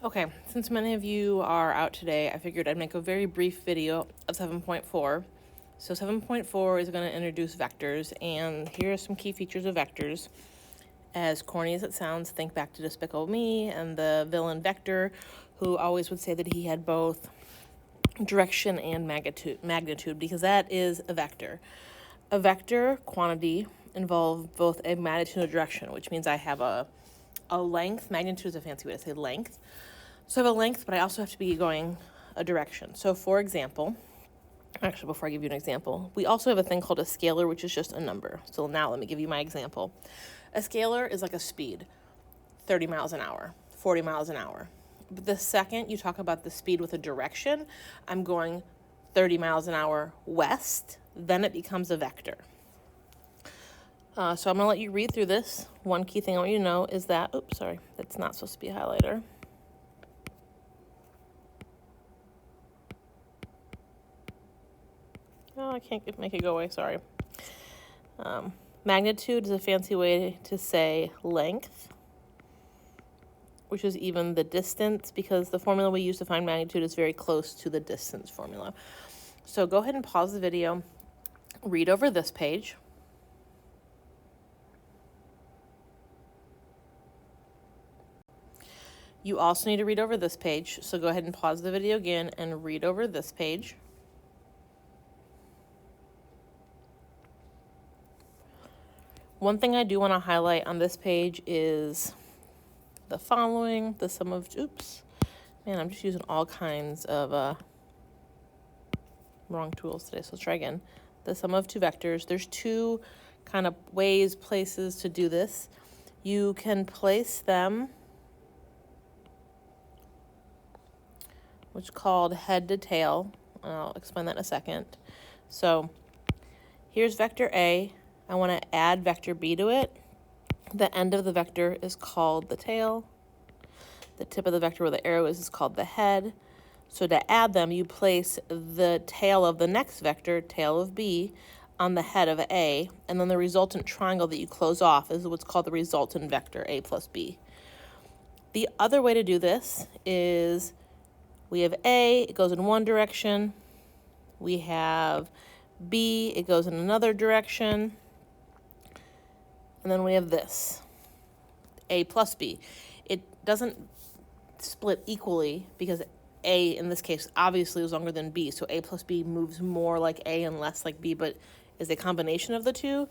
Okay, since many of you are out today, I figured I'd make a very brief video of 7.4. So 7.4 is going to introduce vectors, and here are some key features of vectors. As corny as it sounds, think back to Despicable Me and the villain Vector, who always would say that he had both direction and magnitude, because that is a vector. A vector quantity involves both a magnitude and a direction, which means I have a length. Magnitude is a fancy way to say length. So I have a length, but I also have to be going a direction. So for example, actually before I give you an example, we also have a thing called a scalar, which is just a number. So now let me give you my example. A scalar is like a speed, 30 miles an hour, 40 miles an hour. But the second you talk about the speed with a direction, I'm going 30 miles an hour west, then it becomes a vector. So I'm going to let you read through this. One key thing I want you to know is that, that's not supposed to be a highlighter. Oh, I can't make it go away, sorry. Magnitude is a fancy way to say length, which is even the distance, because the formula we use to find magnitude is very close to the distance formula. So go ahead and pause the video, read over this page. You also need to read over this page, so go ahead and pause the video again and read over this page. One thing I do want to highlight on this page is the following, the sum of, man, I'm just using all kinds of wrong tools today, so let's try again. The sum of two vectors. There's two kind of places to do this. You can place them, which is called head to tail. I'll explain that in a second. So here's vector A. I want to add vector B to it. The end of the vector is called the tail. The tip of the vector where the arrow is called the head. So to add them, you place the tail of the next vector, tail of B, on the head of A, and then the resultant triangle that you close off is what's called the resultant vector, A plus B. The other way to do this is we have A, it goes in one direction. We have B, it goes in another direction. And then we have this, A plus B. It doesn't split equally because A, in this case, obviously is longer than B. So A plus B moves more like A and less like B, but is a combination of the two.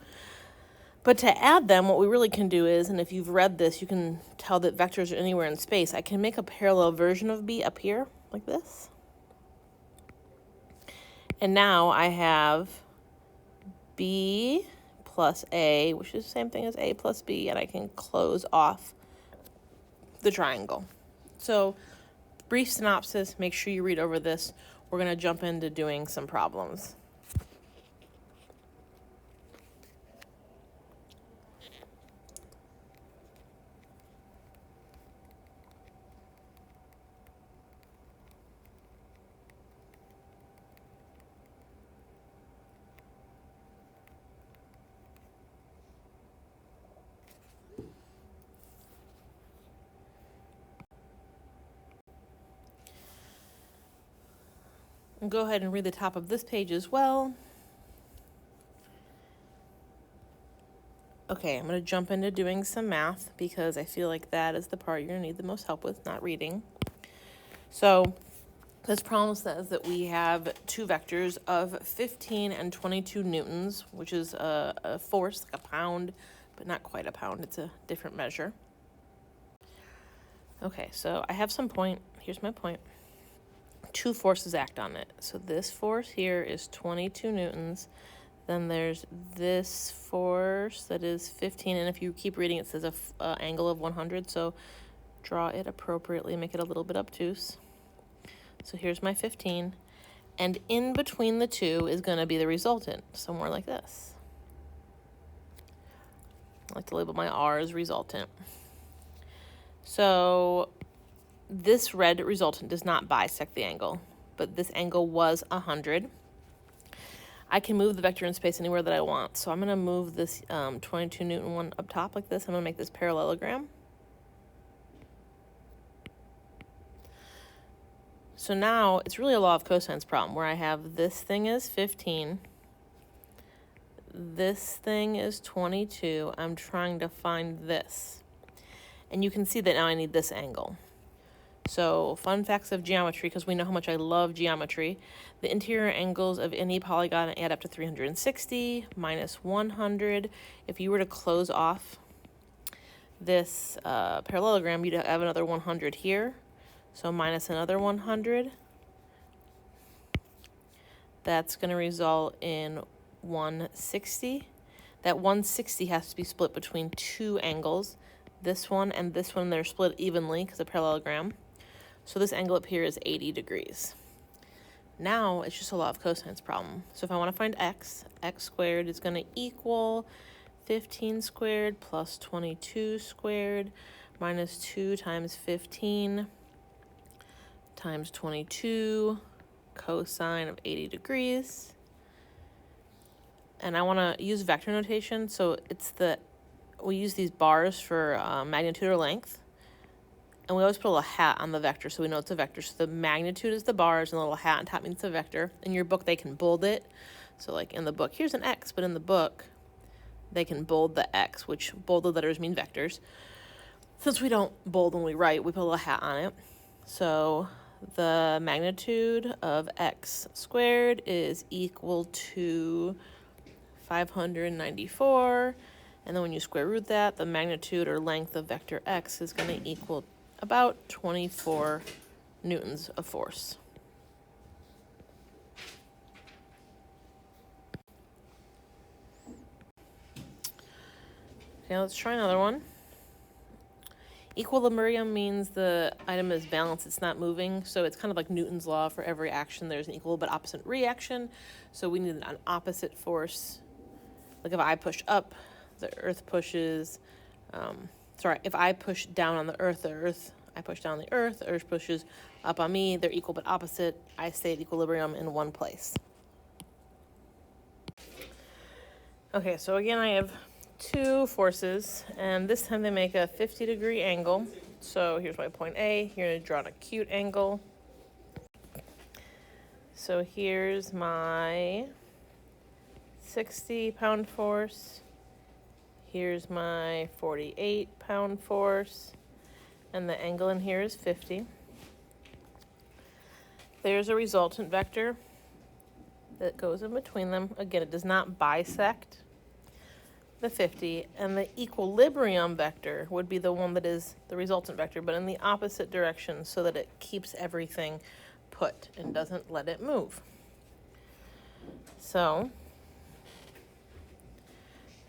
But to add them, what we really can do is, and if you've read this, you can tell that vectors are anywhere in space. I can make a parallel version of B up here, like this. And now I have B plus A, which is the same thing as A plus B, and I can close off the triangle. So, brief synopsis, make sure you read over this. We're going to jump into doing some problems. And go ahead and read the top of this page as well. Okay, I'm going to jump into doing some math because I feel like that is the part you're going to need the most help with, not reading. So this problem says that we have two vectors of 15 and 22 newtons, which is a force, like a pound, but not quite a pound. It's a different measure. Okay, so I have some point. Here's my point. Two forces act on it. So this force here is 22 newtons. Then there's this force that is 15. And if you keep reading, it says a angle of 100. So draw it appropriately, make it a little bit obtuse. So here's my 15. And in between the two is going to be the resultant, somewhere like this. I like to label my R as resultant. So this red resultant does not bisect the angle, but this angle was 100. I can move the vector in space anywhere that I want. So I'm going to move this 22 Newton one up top like this. I'm going to make this parallelogram. So now it's really a law of cosines problem where I have this thing is 15. This thing is 22. I'm trying to find this. And you can see that now I need this angle. So fun facts of geometry, because we know how much I love geometry. The interior angles of any polygon add up to 360 minus 100. If you were to close off this parallelogram, you'd have another 100 here. So minus another 100. That's going to result in 160. That 160 has to be split between two angles. This one and this one, they're split evenly because of parallelogram. So this angle up here is 80 degrees. Now it's just a law of cosines problem. So if I want to find x squared is going to equal 15 squared plus 22 squared minus 2 times 15 times 22 cosine of 80 degrees. And I want to use vector notation, so we use these bars for magnitude or length. And we always put a little hat on the vector so we know it's a vector. So the magnitude is the bars and the little hat on top means it's a vector. In your book, they can bold it. So like in the book, here's an X, but in the book, they can bold the X, which bolded letters mean vectors. Since we don't bold when we write, we put a little hat on it. So the magnitude of x squared is equal to 594. And then when you square root that, the magnitude or length of vector x is going to equal about 24 newtons of force. Okay, let's try another one. Equilibrium means the item is balanced, it's not moving. So it's kind of like Newton's law. For every action, there's an equal but opposite reaction. So we need an opposite force. Like if I push up, the earth pushes, if I push down on the earth, I push down on the earth pushes up on me. They're equal but opposite. I stay at equilibrium in one place. Okay, so again, I have two forces, and this time they make a 50-degree angle. So here's my point A. You're going to draw an acute angle. So here's my 60-pound force. Here's my 48-pound force. And the angle in here is 50. There's a resultant vector that goes in between them. Again, it does not bisect the 50, and the equilibrium vector would be the one that is the resultant vector, but in the opposite direction so that it keeps everything put and doesn't let it move. So,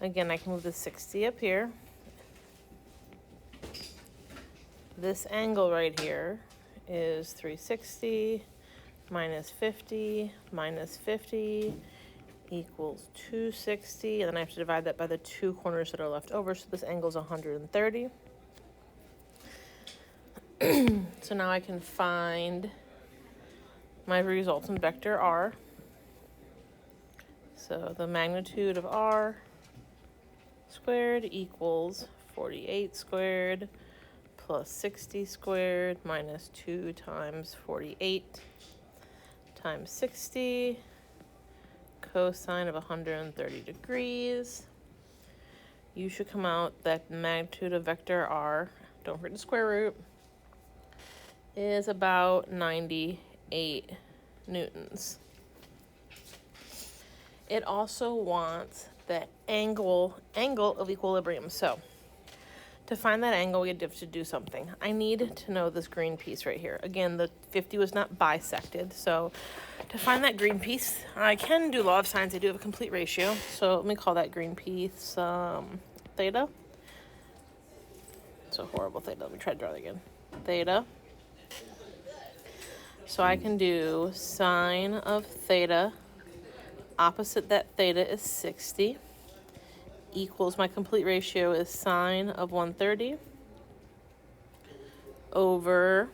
again, I can move the 60 up here. This angle right here is 360 minus 50 equals 260, and then I have to divide that by the two corners that are left over, so this angle is 130. So now I can find my resultant vector r. So the magnitude of r squared equals 48 squared plus 60 squared minus 2 times 48 times 60, cosine of 130 degrees. You should come out that the magnitude of vector r, don't forget to square root, is about 98 newtons. It also wants the angle of equilibrium. So to find that angle, we have to do something. I need to know this green piece right here. Again, the 50 was not bisected, so to find that green piece, I can do law of sines. I do have a complete ratio, so let me call that green piece theta. It's a horrible theta. Let me try to draw it again. Theta. So I can do sine of theta. Opposite that theta is 60. Equals my complete ratio is sine of 130 over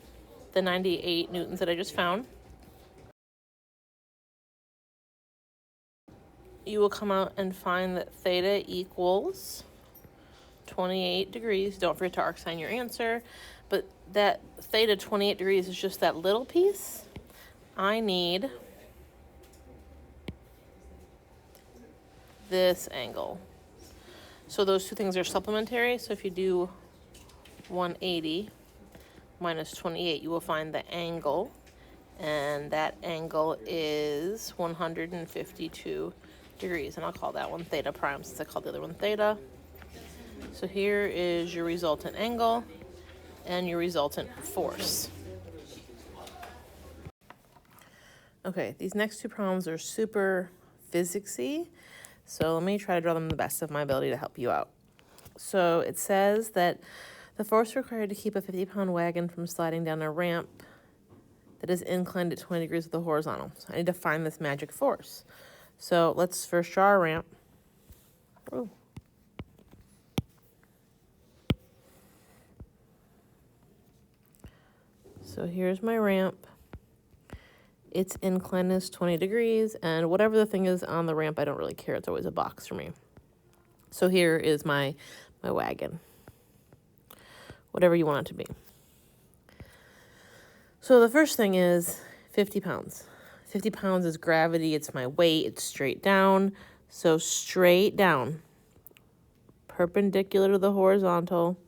the 98 newtons that I just found. You will come out and find that theta equals 28 degrees. Don't forget to arc sign your answer. But that theta 28 degrees is just that little piece. I need this angle. So those two things are supplementary. So if you do 180 minus 28, you will find the angle. And that angle is 152 degrees. And I'll call that one theta prime since I called the other one theta. So here is your resultant angle and your resultant force. Okay, these next two problems are super physicsy. So let me try to draw them the best of my ability to help you out. So it says that the force required to keep a 50-pound wagon from sliding down a ramp that is inclined at 20 degrees with the horizontal. So I need to find this magic force. So let's first draw a ramp. Ooh. So here's my ramp. Its incline is 20 degrees, and whatever the thing is on the ramp, I don't really care. It's always a box for me. So here is my wagon, whatever you want it to be. So the first thing is 50 pounds. 50 pounds is gravity. It's my weight. It's straight down. So straight down, perpendicular to the horizontal.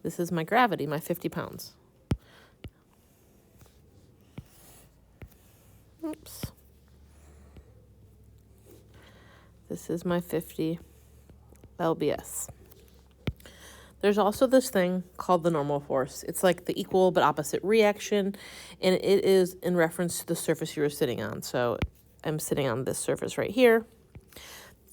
This is my gravity, my 50 pounds. Oops. This is my 50 lbs. There's also this thing called the normal force. It's like the equal but opposite reaction, and it is in reference to the surface you were sitting on. So I'm sitting on this surface right here.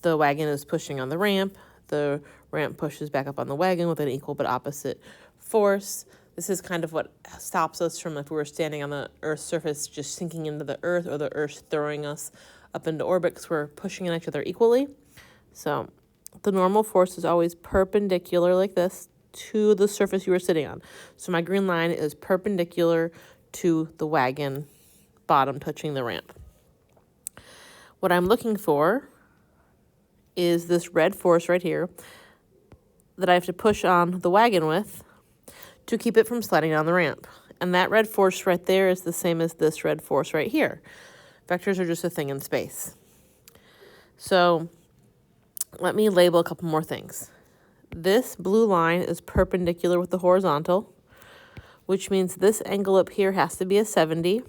The wagon is pushing on the ramp. The ramp pushes back up on the wagon with an equal but opposite force. This is kind of what stops us from, if we were standing on the Earth's surface, just sinking into the Earth, or the Earth throwing us up into orbit, because we're pushing on each other equally. So the normal force is always perpendicular like this to the surface you were sitting on. So my green line is perpendicular to the wagon bottom touching the ramp. What I'm looking for is this red force right here that I have to push on the wagon with to keep it from sliding down the ramp. And that red force right there is the same as this red force right here. Vectors are just a thing in space. So let me label a couple more things. This blue line is perpendicular with the horizontal, which means this angle up here has to be a 70,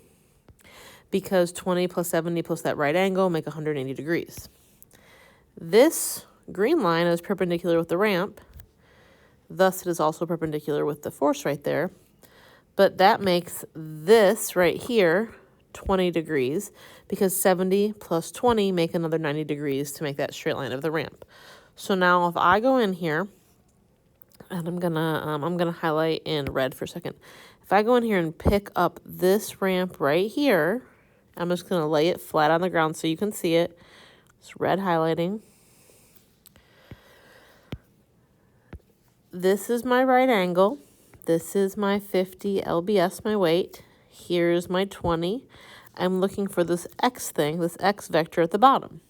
because 20 plus 70 plus that right angle make 180 degrees. This green line is perpendicular with the ramp, thus it is also perpendicular with the force right there, but that makes this right here 20 degrees, because 70 plus 20 make another 90 degrees to make that straight line of the ramp. So now if I go in here, and I'm gonna highlight in red for a second. If I go in here and pick up this ramp right here, I'm just gonna lay it flat on the ground so you can see it. It's red highlighting. This is my right angle. This is my 50 lbs, my weight. Here's my 20. I'm looking for this x thing, this x vector at the bottom.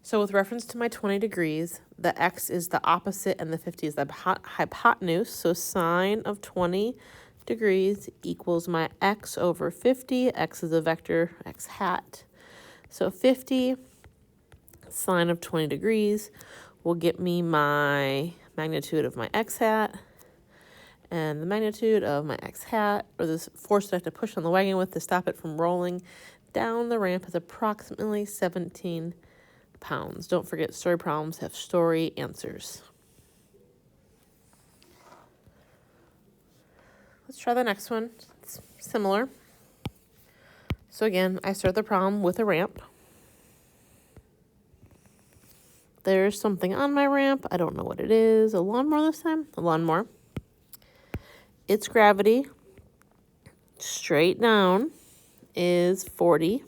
So with reference to my 20 degrees, the x is the opposite and the 50 is the hypotenuse. So sine of 20 degrees equals my x over 50. X is a vector, x hat. So 50 sine of 20 degrees will get me my magnitude of my x hat, and the magnitude of my x hat, or this force that I have to push on the wagon with to stop it from rolling down the ramp, is approximately 17 pounds. Don't forget, story problems have story answers. Let's try the next one. It's similar. So again, I start the problem with a ramp. There's something on my ramp. I don't know what it is. A lawnmower this time? A lawnmower. Its gravity, straight down, is 40.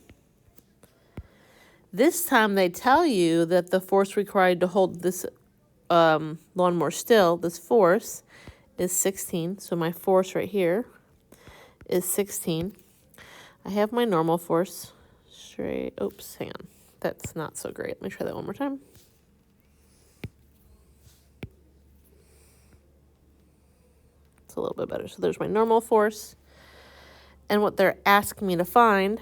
This time they tell you that the force required to hold this lawnmower still, this force, is 16. So my force right here is 16. I have my normal force straight. Oops, hang on. That's not so great. Let me try that one more time. It's a little bit better. So there's my normal force. And what they're asking me to find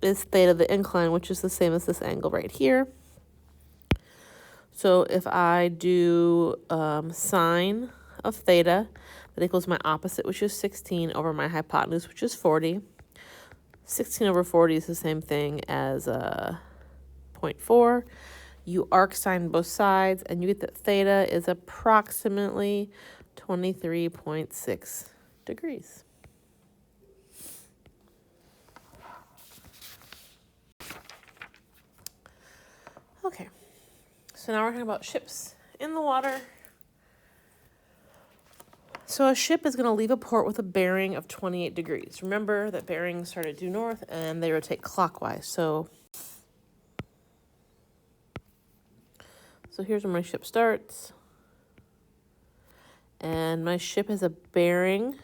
is theta the incline, which is the same as this angle right here. So if I do sine of theta, that equals my opposite, which is 16, over my hypotenuse, which is 40. 16 over 40 is the same thing as 0.4. You arc sine both sides, and you get that theta is approximately 23.6 degrees. Okay, so now we're talking about ships in the water. So a ship is going to leave a port with a bearing of 28 degrees. Remember that bearings started due north and they rotate clockwise. So here's where my ship starts. And my ship has a bearing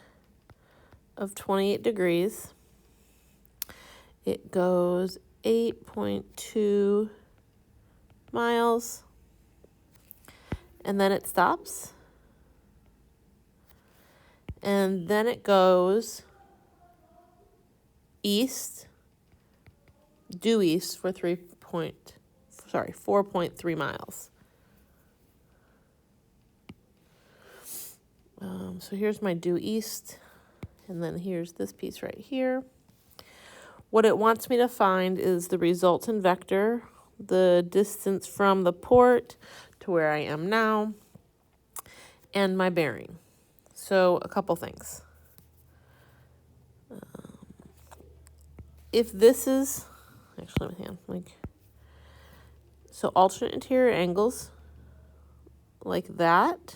of 28 degrees. It goes 8.2 miles. And then it stops. And then it goes east, due east for 4.3 miles. So here's my due east, and then here's this piece right here. What it wants me to find is the resultant vector, the distance from the port to where I am now, and my bearing. So a couple things. If this is, actually, let me hand, so alternate interior angles, like that.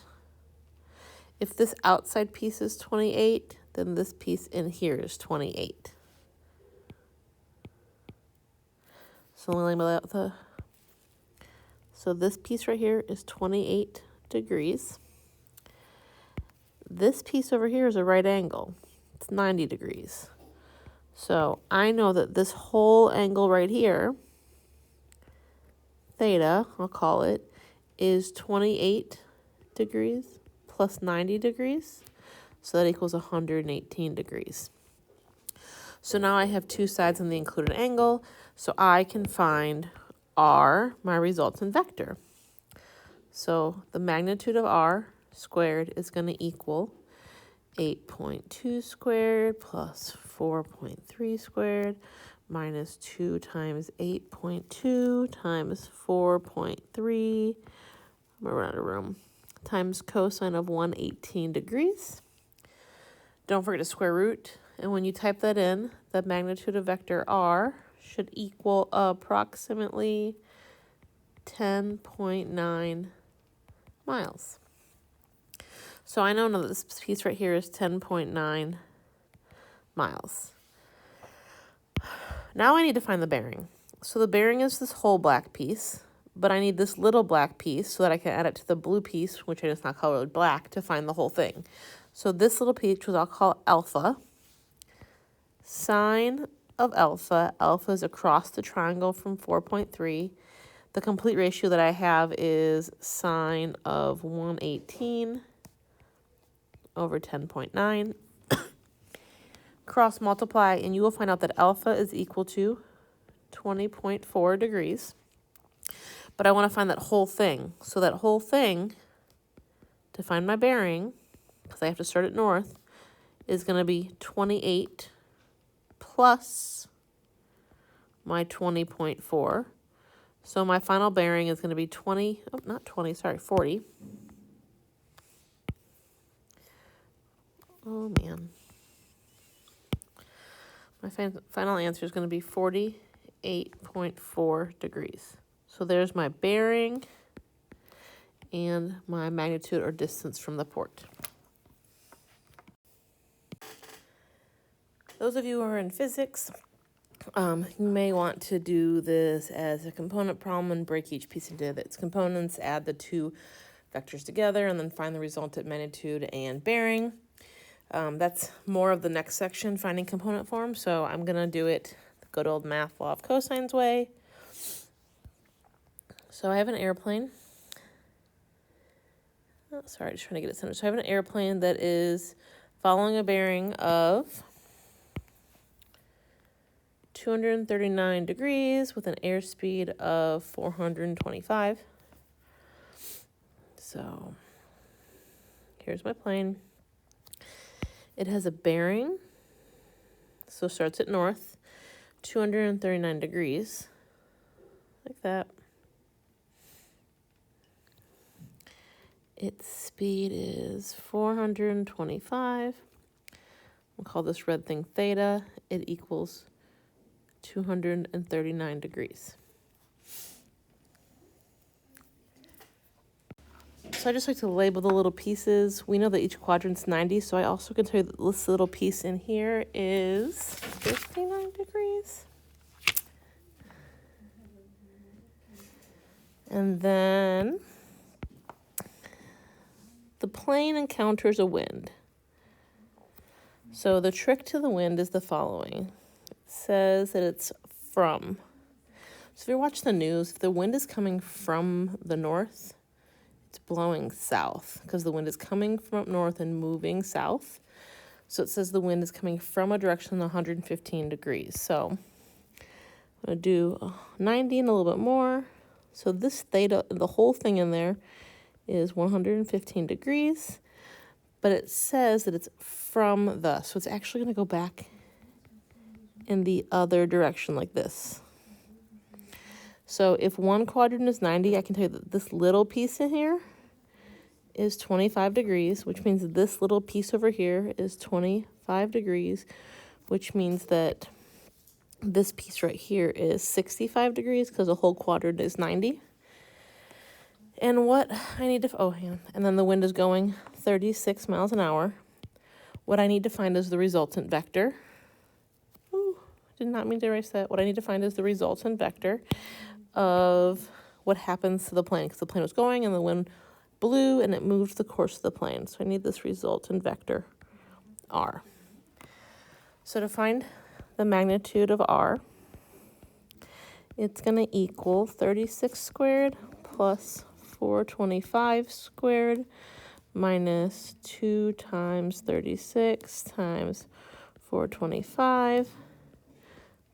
If this outside piece is 28, then this piece in here is 28. So let me lay out so this piece right here is 28 degrees. This piece over here is a right angle. It's 90 degrees. So I know that this whole angle right here, theta, I'll call it, is 28 degrees plus 90 degrees. So that equals 118 degrees. So now I have two sides in the included angle, so I can find r, my resultant vector. So the magnitude of r squared is going to equal 8.2 squared plus 4.3 squared minus 2 times 8.2 times 4.3, I'm going to run out of room, times cosine of 118 degrees. Don't forget to square root. And when you type that in, the magnitude of vector r should equal approximately 10.9 miles. So I know that this piece right here is 10.9 miles. Now I need to find the bearing. So the bearing is this whole black piece, but I need this little black piece so that I can add it to the blue piece, which I just not colored black, to find the whole thing. So this little piece, which I'll call alpha, sine of alpha, alpha is across the triangle from 4.3. The complete ratio that I have is sine of 118 over 10.9. Cross multiply, and you will find out that alpha is equal to 20.4 degrees. But I want to find that whole thing. So that whole thing, to find my bearing, because I have to start at north, is going to be 28 plus my 20.4. So my final bearing is going to be 40. Oh, man. My final answer is going to be 48.4 degrees. So there's my bearing and my magnitude or distance from the port. Those of you who are in physics, you may want to do this as a component problem and break each piece into its components, add the two vectors together, and then find the resultant magnitude and bearing. That's more of the next section, finding component form. So I'm going to do it the good old math law of cosines way. So I have an airplane. Oh, sorry, just trying to get it centered. So I have an airplane that is following a bearing of 239 degrees with an airspeed of 425. So here's my plane. It has a bearing, so starts at north, 239 degrees, like that. Its speed is 425. We'll call this red thing theta. It equals 239 degrees. So I just like to label the little pieces. We know that each quadrant's 90, so I also can tell you that this little piece in here is 59 degrees. And then the plane encounters a wind. So the trick to the wind is the following. It says that it's from. So if you watch the news, if the wind is coming from the north, it's blowing south because the wind is coming from up north and moving south. So it says the wind is coming from a direction 115 degrees. So I'm going to do 90 and a little bit more. So this theta, the whole thing in there is 115 degrees, but it says that it's from the, so it's actually going to go back in the other direction like this. So if one quadrant is 90, I can tell you that this little piece in here is 25 degrees, which means that this little piece over here is 25 degrees, which means that this piece right here is 65 degrees because the whole quadrant is 90. And what I need to, oh, hang on. And then the wind is going 36 miles an hour. What I need to find is the resultant vector. Ooh, did not mean to erase that. What I need to find is the resultant vector of what happens to the plane, because the plane was going and the wind blew and it moved the course of the plane. So I need this resultant vector, r. So to find the magnitude of r, it's going to equal 36 squared plus 425 squared minus 2 times 36 times 425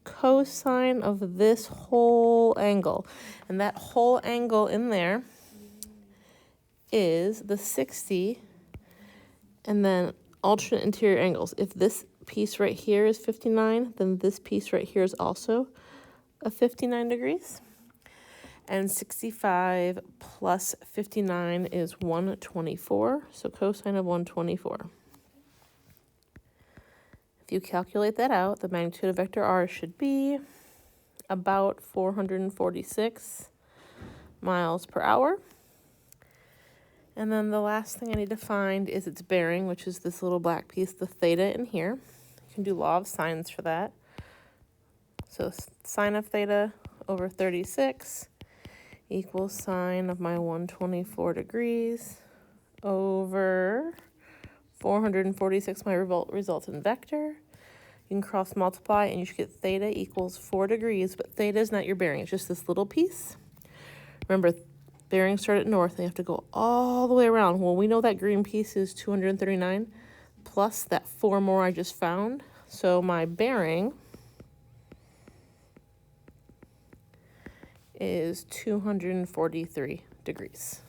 cosine of this whole angle. And that whole angle in there is the 60 and then alternate interior angles. If this piece right here is 59, then this piece right here is also a 59 degrees. And 65 plus 59 is 124, so cosine of 124. If you calculate that out, the magnitude of vector r should be about 446 miles per hour. And then the last thing I need to find is its bearing, which is this little black piece, the theta in here. You can do law of sines for that. So sine of theta over 36 equals sine of my 124 degrees over 446, my resultant vector. You can cross multiply and you should get theta equals 4 degrees, but theta is not your bearing. It's just this little piece. Remember, bearings start at north and you have to go all the way around. Well, we know that green piece is 239 plus that 4 more I just found. So my bearing is 243 degrees.